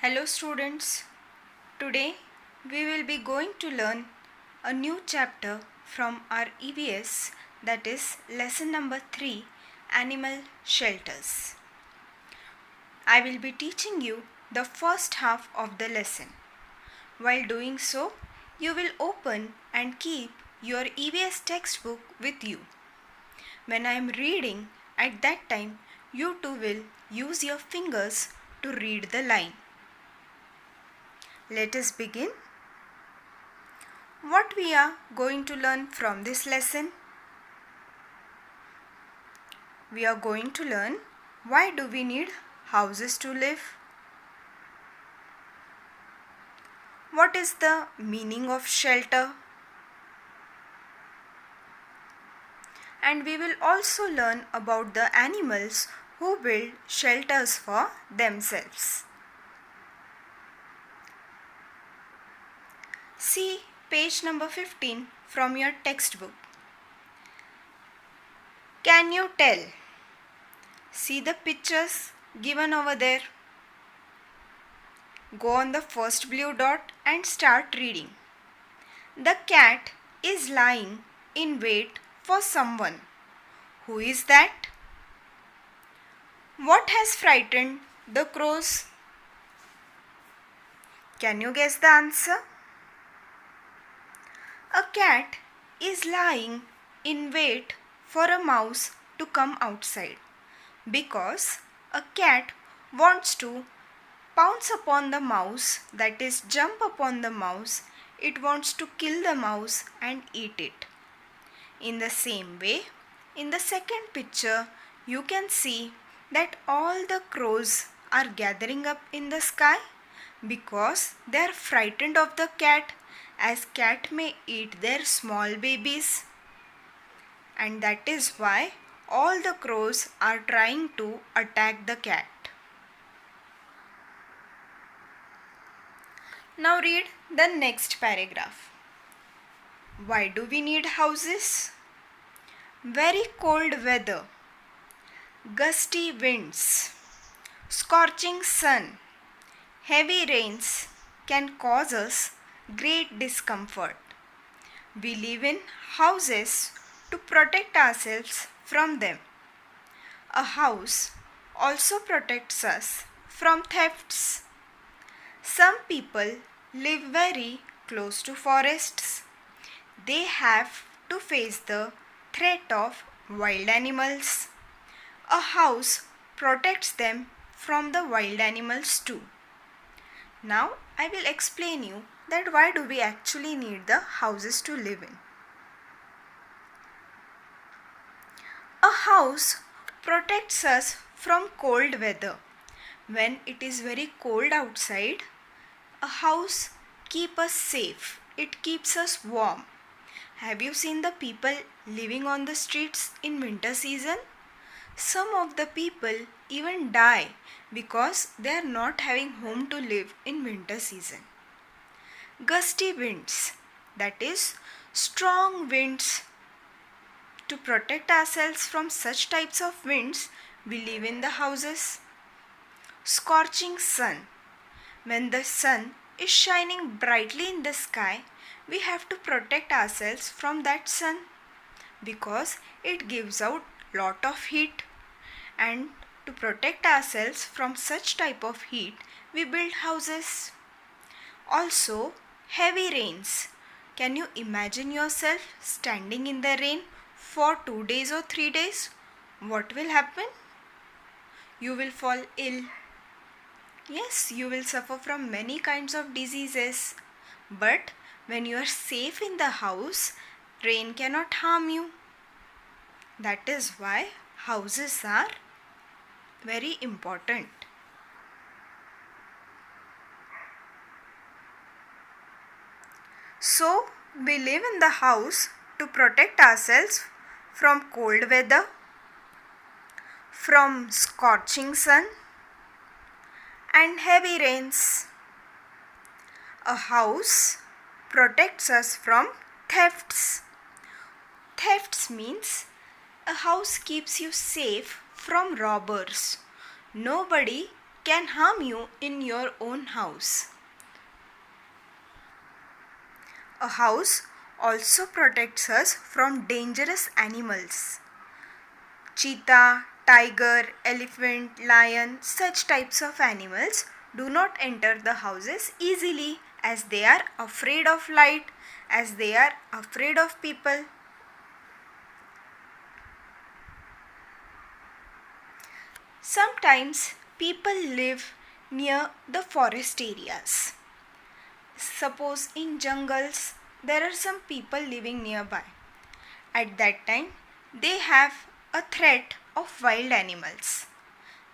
Hello students, today we will be going to learn a new chapter from our EVS, that is lesson number 3, Animal Shelters. I will be teaching you the first half of the lesson. While doing so, you will open and keep your EVS textbook with you. When I am reading, at that time you too will use your fingers to read the line. Let us begin. What we are going to learn from this lesson? We are going to learn why do we need houses to live? What is the meaning of shelter? And we will also learn about the animals who build shelters for themselves. See page number 15 from your textbook. Can you tell? See the pictures given over there. Go on the first blue dot and start reading. The cat is lying in wait for someone. Who is that? What has frightened the crows? Can you guess the answer? A cat is lying in wait for a mouse to come outside because a cat wants to pounce upon the mouse, that is jump upon the mouse. It wants to kill the mouse and eat it. In the same way, in the second picture, you can see that all the crows are gathering up in the sky because they are frightened of the cat, as cat may eat their small babies. And that is why all the crows are trying to attack the cat. Now read the next paragraph. Why do we need houses? Very cold weather, gusty winds, scorching sun, heavy rains can cause us great discomfort. We live in houses to protect ourselves from them. A house also protects us from thefts. Some people live very close to forests. They have to face the threat of wild animals. A house protects them from the wild animals too. Now I will explain you that why do we actually need the houses to live in. A house protects us from cold weather. When it is very cold outside, a house keeps us safe. It keeps us warm. Have you seen the people living on the streets in winter season? Some of the people even die because they are not having home to live in winter season. Gusty winds, that is strong winds. To protect ourselves from such types of winds, we live in the houses. Scorching sun. When the sun is shining brightly in the sky, we have to protect ourselves from that sun because it gives out lot of heat. And to protect ourselves from such type of heat, we build houses. Also, heavy rains. Can you imagine yourself standing in the rain for 2 days or 3 days? What will happen? You will fall ill. Yes, you will suffer from many kinds of diseases. But when you are safe in the house, rain cannot harm you. That is why houses are very important. So, we live in the house to protect ourselves from cold weather, from scorching sun, and heavy rains. A house protects us from thefts. Thefts means a house keeps you safe from robbers. Nobody can harm you in your own house. A house also protects us from dangerous animals. Cheetah, tiger, elephant, lion, such types of animals do not enter the houses easily as they are afraid of light, as they are afraid of people. Sometimes people live near the forest areas. Suppose in jungles there are some people living nearby. At that time they have a threat of wild animals.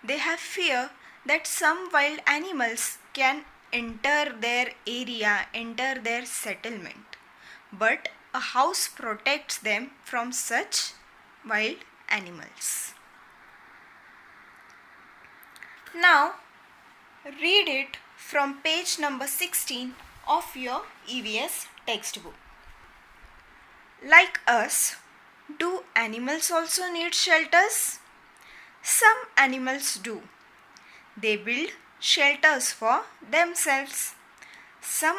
They have fear that some wild animals can enter their area, enter their settlement. But a house protects them from such wild animals. Now read it from page number 16 of your EVS textbook. Like us, do animals also need shelters? Some animals do. They build shelters for themselves. Some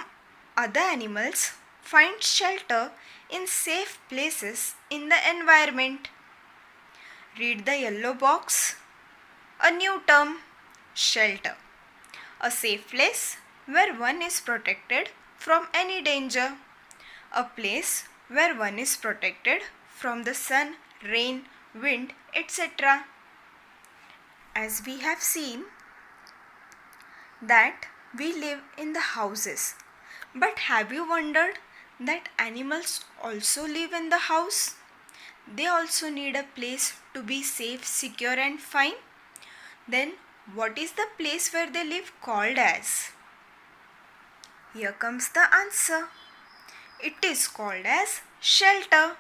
other animals find shelter in safe places in the environment. Read the yellow box. A new term, shelter. A safe place where one is protected from any danger. A place where one is protected from the sun, rain, wind, etc. As we have seen that we live in the houses. But have you wondered that animals also live in the house? They also need a place to be safe, secure and fine. Then what is the place where they live called as? Here comes the answer. It is called as shelter.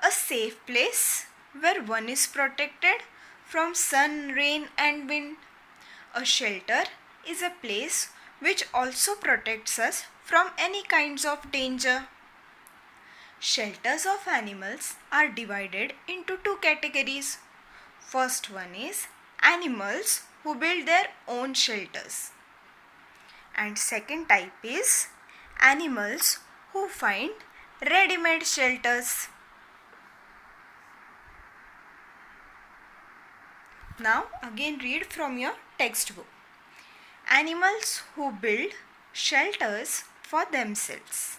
A safe place where one is protected from sun, rain and wind. A shelter is a place which also protects us from any kinds of danger. Shelters of animals are divided into two categories. First one is animals who build their own shelters. And second type is animals who find ready-made shelters. Now again read from your textbook. Animals who build shelters for themselves.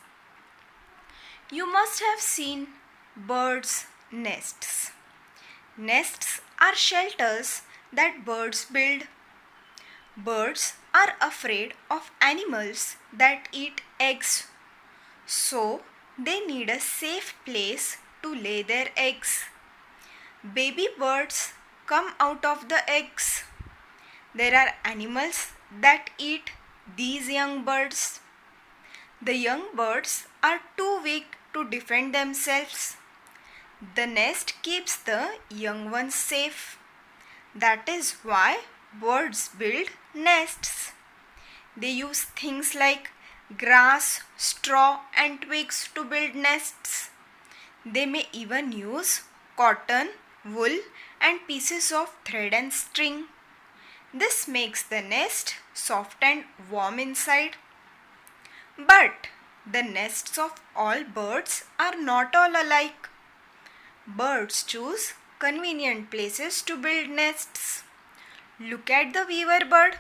You must have seen birds' nests. Nests are shelters that birds build. Birds are afraid of animals that eat eggs. So they need a safe place to lay their eggs. Baby birds come out of the eggs. There are animals that eat these young birds. The young birds are too weak to defend themselves. The nest keeps the young ones safe. That is why birds build nests. They use things like grass, straw and twigs to build nests. They may even use cotton, wool and pieces of thread and string. This makes the nest soft and warm inside. But the nests of all birds are not all alike. Birds choose convenient places to build nests. Look at the weaver bird.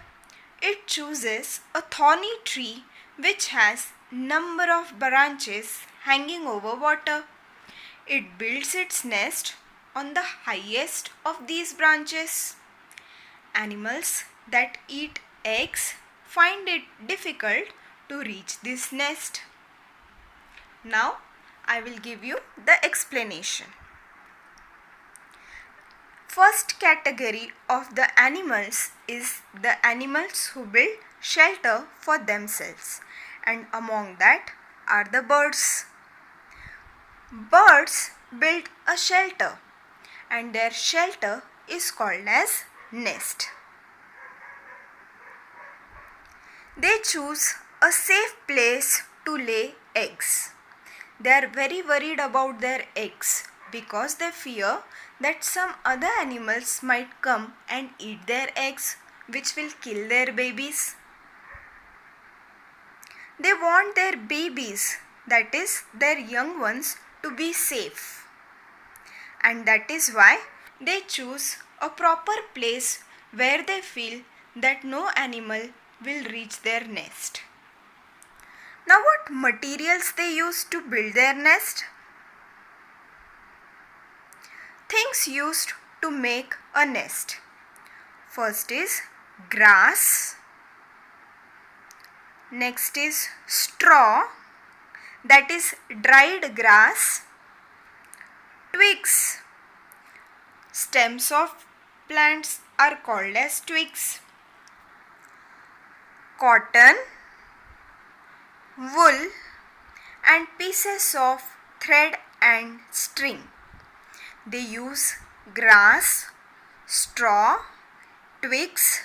It chooses a thorny tree which has number of branches hanging over water. It builds its nest on the highest of these branches. Animals that eat eggs find it difficult to reach this nest. Now I will give you the explanation. First category of the animals is the animals who build shelter for themselves, and among that are the birds. Birds build a shelter and their shelter is called as nest. They choose a safe place to lay eggs. They are very worried about their eggs because they fear that some other animals might come and eat their eggs which will kill their babies. They want their babies, that is their young ones, to be safe. And that is why they choose a proper place where they feel that no animal will reach their nest. Now what materials they use to build their nest? Things used to make a nest. First is grass. Next is straw, that is dried grass. Twigs. Stems of plants are called as twigs. Cotton, wool and pieces of thread and string. They use grass, straw, twigs,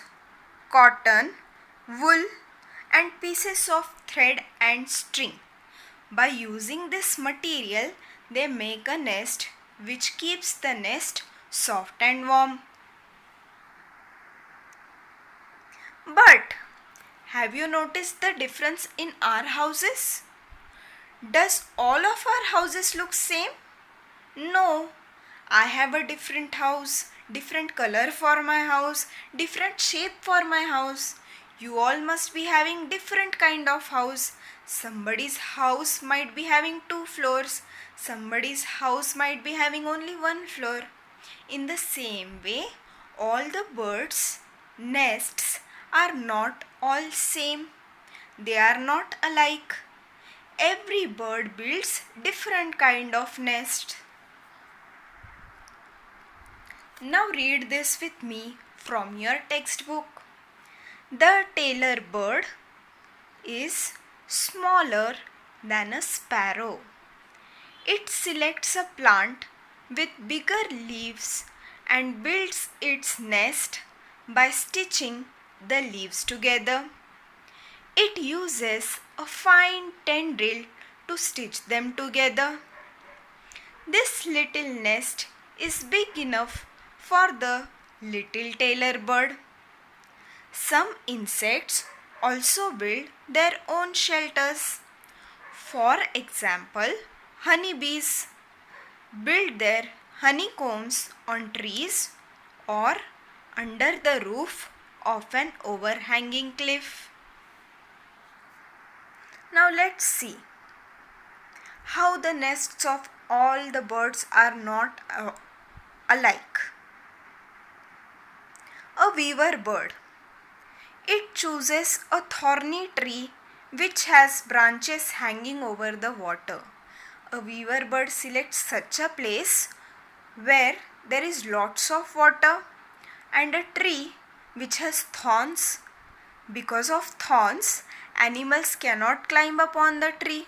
cotton, wool and pieces of thread and string. By using this material, they make a nest which keeps the nest soft and warm. But have you noticed the difference in our houses? Does all of our houses look same? No. I have a different house, different color for my house, different shape for my house. You all must be having different kind of house. Somebody's house might be having 2 floors. Somebody's house might be having only 1 floor. In the same way, all the birds' nests are not all same. They are not alike. Every bird builds different kind of nest. Now read this with me from your textbook. The tailor bird is smaller than a sparrow. It selects a plant with bigger leaves and builds its nest by stitching the leaves together. It uses a fine tendril to stitch them together. This little nest is big enough for the little tailor bird. Some insects also build their own shelters. For example, honeybees build their honeycombs on trees or under the roof of an overhanging cliff. Now let's see how the nests of all the birds are not alike. A weaver bird. It chooses a thorny tree which has branches hanging over the water. A weaver bird selects such a place where there is lots of water and a tree which has thorns. Because of thorns, animals cannot climb up on the tree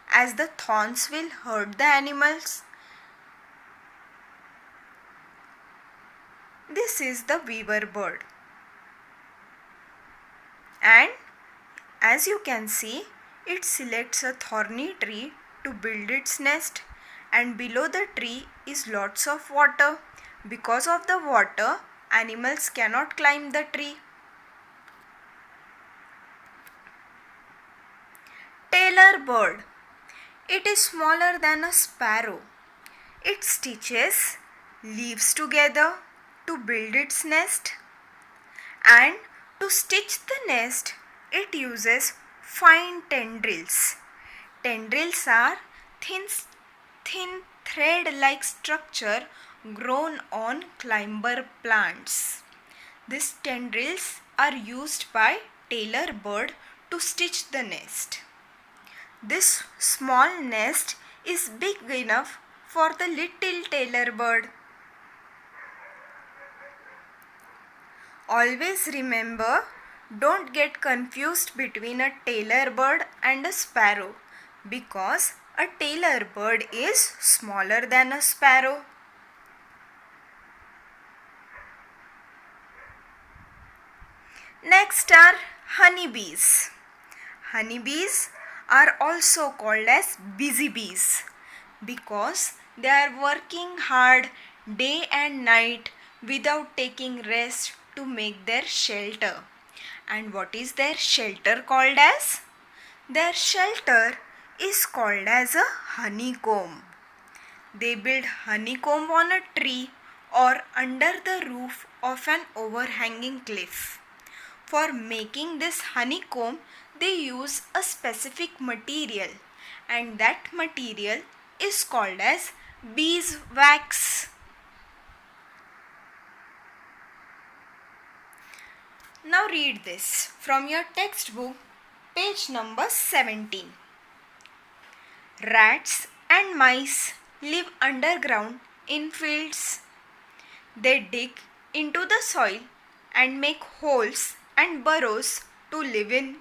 as the thorns will hurt the animals. This is the weaver bird. And as you can see, it selects a thorny tree to build its nest, and below the tree is lots of water. Because of the water, animals cannot climb the tree. Tailor bird. It is smaller than a sparrow. It stitches leaves together to build its nest, and to stitch the nest it uses fine tendrils. Tendrils are thin thread-like structure grown on climber plants. These tendrils are used by tailor bird to stitch the nest. This small nest is big enough for the little tailor bird. Always remember, don't get confused between a tailor bird and a sparrow, because a tailor bird is smaller than a sparrow. Next are honeybees. Honeybees are also called as busy bees because they are working hard day and night without taking rest to make their shelter. And what is their shelter called as? Their shelter is called as a honeycomb. They build honeycomb on a tree or under the roof of an overhanging cliff. For making this honeycomb, they use a specific material, and that material is called as beeswax. Now read this from your textbook, page number 17. Rats and mice live underground in fields. They dig into the soil and make holes and burrows to live in.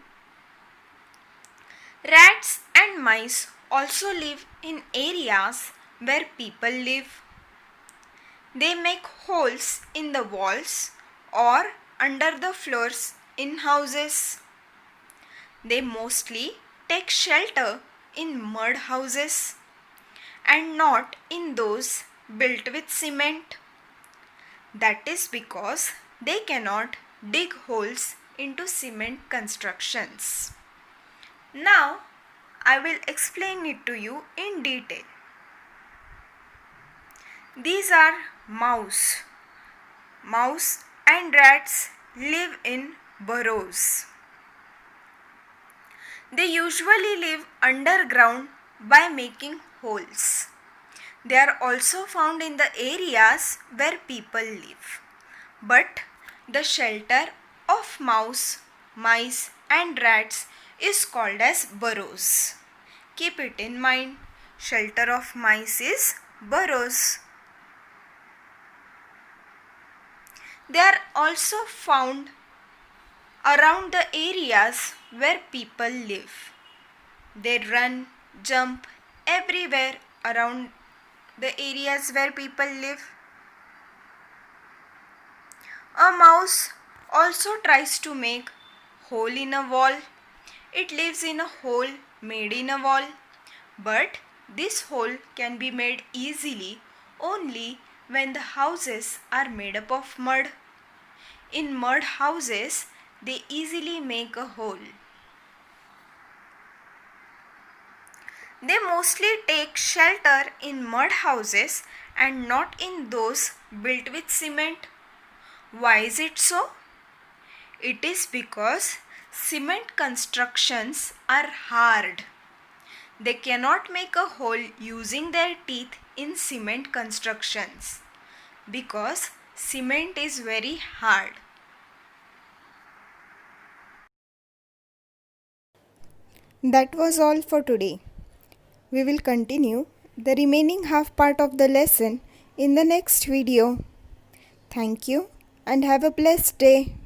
Rats and mice also live in areas where people live. They make holes in the walls or under the floors in houses. They mostly take shelter in mud houses and not in those built with cement. That is because they cannot dig holes into cement constructions. Now, I will explain it to you in detail. These are mouse. Mouse and rats live in burrows. They usually live underground by making holes. They are also found in the areas where people live. But the shelter of mouse, mice and rats is called as burrows. Keep it in mind. Shelter of mice is burrows. They are also found around the areas where people live. They run, jump everywhere around the areas where people live. A mouse also tries to make hole in a wall. It lives in a hole made in a wall, but this hole can be made easily only when the houses are made up of mud. In mud houses, they easily make a hole. They mostly take shelter in mud houses and not in those built with cement. Why is it so? It is because cement constructions are hard. They cannot make a hole using their teeth in cement constructions because cement is very hard. That was all for today. We will continue the remaining half part of the lesson in the next video. Thank you and have a blessed day.